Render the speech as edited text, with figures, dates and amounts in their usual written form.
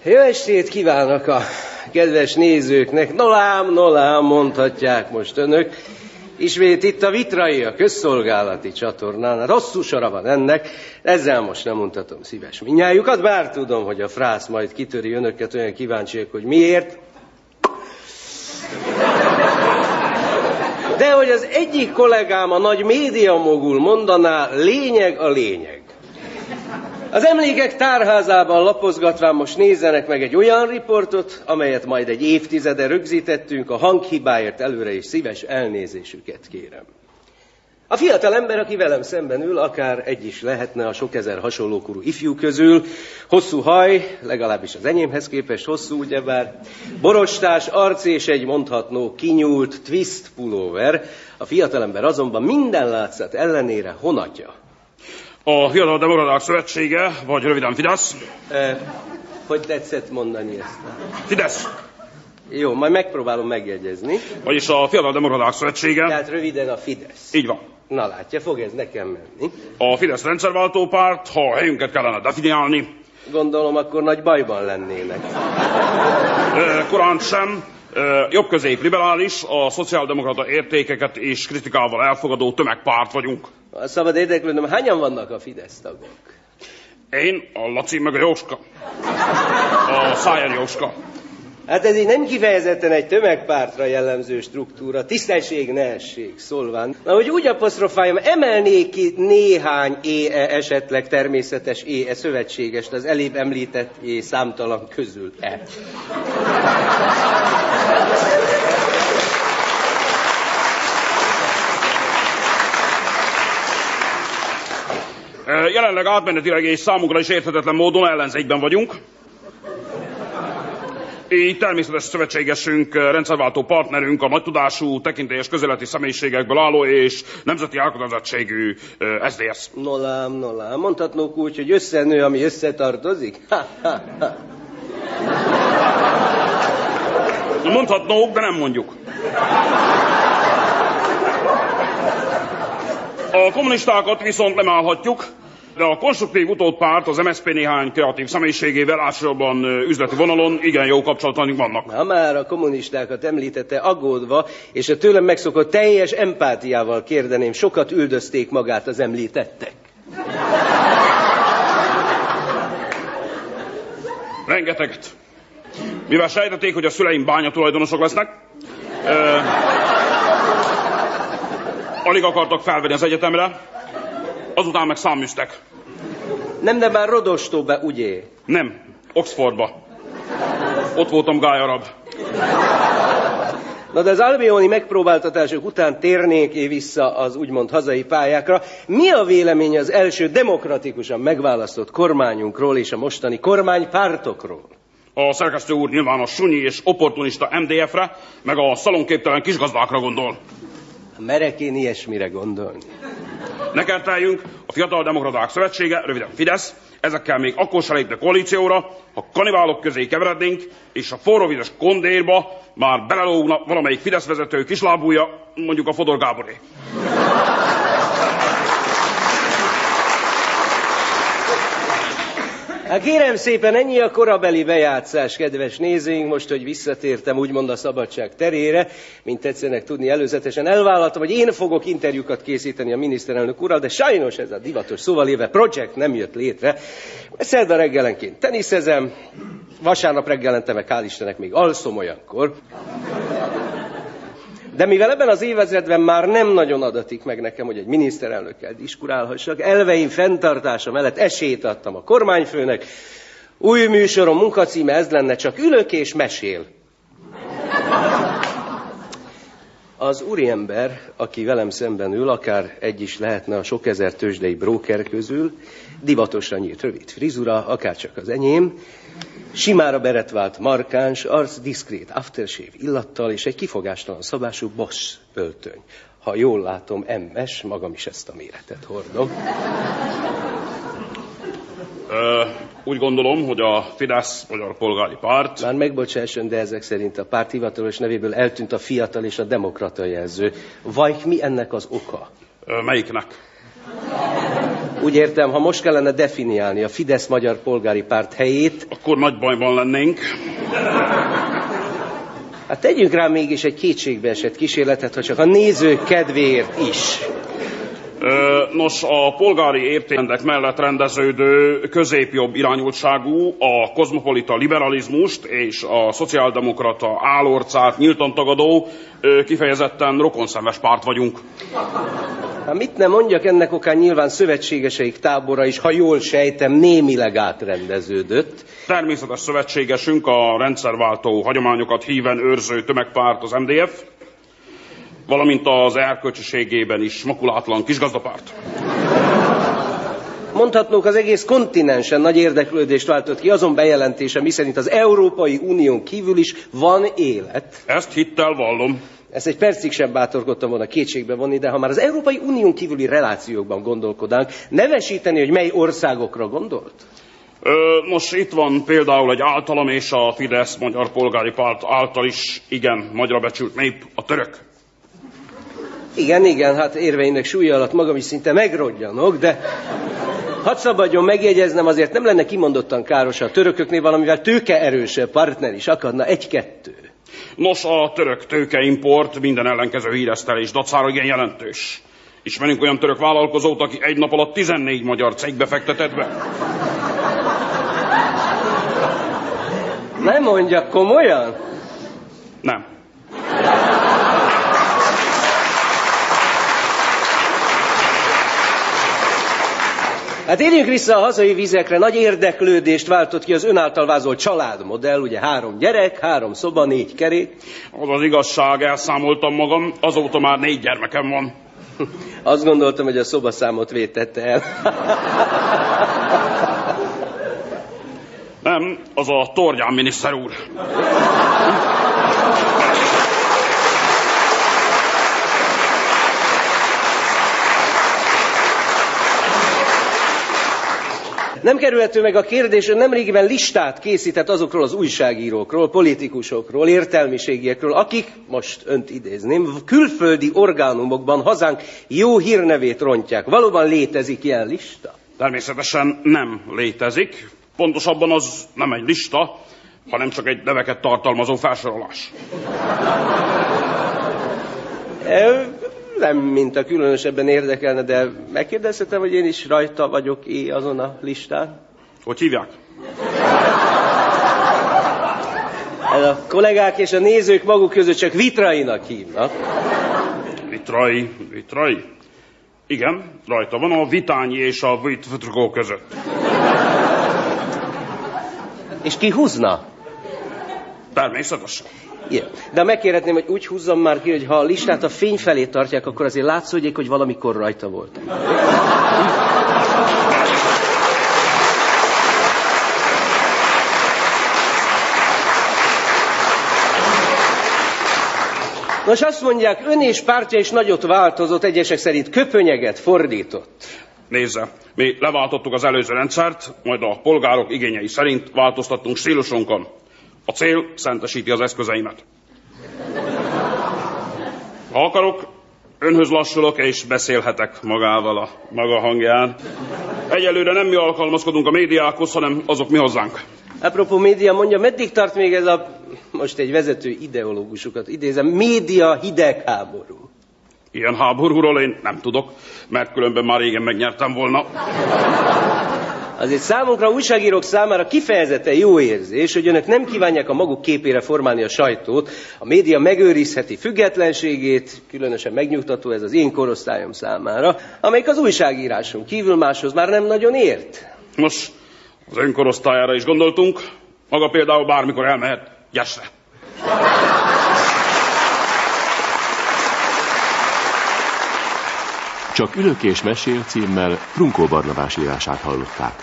Jó estét kívánok a kedves nézőknek. Nolám, mondhatják most önök. Ismét itt a Vitrai, a közszolgálati csatornán. Hát hosszú sora van ennek, ezzel most nem mutatom szíves mindnyájukat, bár tudom, hogy a frász majd kitöri önöket, olyan kíváncsiak, hogy miért. De hogy az egyik kollégám, a nagy médiamogul mondaná, lényeg a lényeg. Az emlékek tárházában lapozgatván most nézzenek meg egy olyan riportot, amelyet majd egy évtizede rögzítettünk, a hanghibáért előre is szíves elnézésüket kérem. A fiatal ember, aki velem szemben ül, akár egy is lehetne a sok ezer hasonlókorú ifjú közül, hosszú haj, legalábbis az enyémhez képest hosszú, ugyebár, borostás arc és egy mondhatnó kinyúlt twist pulóver, a fiatalember azonban minden látszat ellenére honatja. A Fiatal Demokraták Szövetsége, vagy röviden Fidesz. Hogy tetszett mondani ezt? Fidesz. Jó, majd megpróbálom megjegyezni. Vagyis a Fiatal Demokraták Szövetsége. Tehát röviden a Fidesz. Így van. Na látja, fog ez nekem menni. A Fidesz rendszerváltó párt, ha a helyünket kellene definiálni. Gondolom, akkor nagy bajban lennének. Korán sem. Jobb-közép liberális, a szociáldemokrata értékeket és kritikával elfogadó tömegpárt vagyunk. Szabad érdeklődnöm, hányan vannak a Fidesz tagok? Én, a Laci, meg a Jóska. A Szájer Jóska. Hát ez így nem kifejezetten egy tömegpártra jellemző struktúra, tisztesség, nehesség szólván. Na, hogy úgy apostrofáljam, emelnék ki néhány esetleg természetes szövetségest az elébb említett számtalan közül. Jelenleg átmenetileg és számunkra is érthetetlen módon ellenzékben vagyunk. Így természetes szövetségesünk, rendszerváltó partnerünk a nagy tudású, tekintélyes közéleti személyiségekből álló és nemzeti elkötelezettségű SZDSZ. Nolám, mondhatnók úgy, hogy összenő, ami összetartozik? Mondhatnók, de nem mondjuk. A kommunistákat viszont nem állhatjuk, de a konstruktív utódpárt, az MSZP néhány kreatív személyiségével, elsősorban üzleti vonalon igen jó kapcsolataink vannak. Ha már a kommunistákat említette, aggódva, és a tőlem megszokott teljes empátiával kérdeném, sokat üldözték magát az említettek? Rengeteget. Mivel sejtették, hogy a szüleim bányatulajdonosok lesznek, alig akartak felvenni az egyetemre, azután meg száműztek. Nem, de már Rodostóba, ugye? Nem, Oxfordba. Ott voltam gályarab. Na de az albioni megpróbáltatások után térnék vissza az úgymond hazai pályákra. Mi a vélemény az első demokratikusan megválasztott kormányunkról és a mostani kormánypártokról? A szerkesztő úr nyilvános sunyi és opportunista MDF-re, meg a szalonképtelen kisgazdákra gondol. Merek én ilyesmire gondolni? Ne kerteljünk, a Fiatal Demokraták Szövetsége, röviden Fidesz, ezekkel még akkor se lépne koalícióra, ha kanibálok közé keverednénk, és a forróvizes kondérba már belelógna valamelyik Fidesz vezető kislábúja, mondjuk a Fodor Gáboré. Hát kérem szépen, ennyi a korabeli bejátszás, kedves nézőink, most, hogy visszatértem úgymond a szabadság terére, mint tetszenek tudni előzetesen, elvállaltam, hogy én fogok interjúkat készíteni a miniszterelnök úrral, de sajnos ez a divatos szóval élve projekt nem jött létre. Szerda reggelenként teniszezem, vasárnap reggelente meg hál' Istennek még alszom olyankor. De mivel ebben az évezredben már nem nagyon adatik meg nekem, hogy egy miniszterelnökkel diskurálhassak, elveim fenntartása mellett esélyt adtam a kormányfőnek. Új műsorom munkacíme ez lenne, csak ülök és mesél. Az úriember, aki velem szemben ül, akár egy is lehetne a sok ezer tőzsdei bróker közül, divatosra nyílt rövid frizura, akárcsak az enyém, simára beretvált markáns, arc diszkrét aftershave illattal és egy kifogástalan szabású Bosch öltöny. Ha jól látom, MS, magam is ezt a méretet hordom. Úgy gondolom, hogy a Fidesz Magyar Polgári Párt... Már megbocsásson, de ezek szerint a párt hivatalos nevéből eltűnt a fiatal és a demokrata jelző. Vagy mi ennek az oka? Melyiknek? Úgy értem, ha most kellene definiálni a Fidesz Magyar Polgári Párt helyét... Akkor nagy bajban lennénk. Hát tegyünk rá mégis egy kétségbeesett kísérletet, ha csak a nézők kedvéért is. Nos, a polgári értékrendek mellett rendeződő középjobb irányultságú, a kozmopolita liberalizmust és a szociáldemokrata álorcát nyíltan tagadó, kifejezetten rokonszenves párt vagyunk. Hát mit nem mondjak, ennek okán nyilván szövetségeseik tábora is, ha jól sejtem, némileg átrendeződött. Természetes szövetségesünk a rendszerváltó hagyományokat híven őrző tömegpárt, az MDF, valamint az erkölcsiségében is makulátlan kisgazdapárt. Mondhatnók, az egész kontinensen nagy érdeklődést váltott ki azon bejelentése, miszerint az Európai Unión kívül is van élet. Ezt hittel vallom. Ezt egy percig sem bátorkodtam volna kétségbe vonni, de ha már az Európai Unión kívüli relációkban gondolkodnánk, nevesíteni, hogy mely országokra gondolt? Nos, itt van például egy általam és a Fidesz Magyar Polgári Párt által is igen nagyra becsült nép, a török. Igen, hát érveinek súlya alatt magam is szinte megrodjanok, de hadd szabadjon megjegyeznem, azért nem lenne kimondottan káros a törököknél valamivel tőkeerősebb partner is akadna, egy-kettő. Nos, a török tőkeimport minden ellenkező híresztelés dacára igen jelentős. Ismerünk olyan török vállalkozót, aki egy nap alatt 14 magyar cégbe fektetett be. Nem mondjak, komolyan? Nem. Hát érjünk vissza a hazai vizekre. Nagy érdeklődést váltott ki az ön által vázolt családmodell, ugye 3 gyerek, 3 szoba, 4 kerék. Az az igazság, elszámoltam magam, azóta már 4 gyermekem van. Azt gondoltam, hogy a szobaszámot vétette el. Nem, az a Torgyán miniszter úr. Nem kerülhető meg a kérdés, hogy nemrégiben listát készített azokról az újságírókról, politikusokról, értelmiségiekről, akik, most önt idézném, külföldi orgánumokban hazánk jó hírnevét rontják. Valóban létezik ilyen lista? Természetesen nem létezik. Pontosabban az nem egy lista, hanem csak egy neveket tartalmazó felsorolás. Nem, mint a különösebben érdekelne, de megkérdezhetem, hogy én is rajta vagyok azon a listán? Hogy hívják? Ez a kollégák és a nézők maguk között csak Vitrainak hívnak. Vitrai? Igen, rajta van a Vitányi és a Vitrgó között. És ki húzna? Természetesen. Yeah. De megkérhetném, hogy úgy húzzam már ki, hogy ha a listát a fény felé tartják, akkor azért látszódjék, hogy valamikor rajta volt. Nos, azt mondják, ön és pártja is nagyot változott, egyesek szerint köpönyeget fordított. Nézze, mi leváltottuk az előző rendszert, majd a polgárok igényei szerint változtattunk stílusunkon. A cél szentesíti az eszközeimet. Ha akarok, önhöz lassulok és beszélhetek magával a maga hangján. Egyelőre nem mi alkalmazkodunk a médiákhoz, hanem azok mi hozzánk. Apropó média, mondja, meddig tart még ez a, most egy vezető ideológusokat idézem, média hidegháború? Ilyen háborúról én nem tudok, mert különben már régen megnyertem volna. Azért számunkra, újságírók számára kifejezetten jó érzés, hogy önök nem kívánják a maguk képére formálni a sajtót. A média megőrizheti függetlenségét, különösen megnyugtató ez az én korosztályom számára, amelyik az újságíráson kívül máshoz már nem nagyon ért. Most az ön korosztályára is gondoltunk, maga például bármikor elmehet Gyesre. Csak ülök és mesél címmel Frunkó Barnabás írását hallották.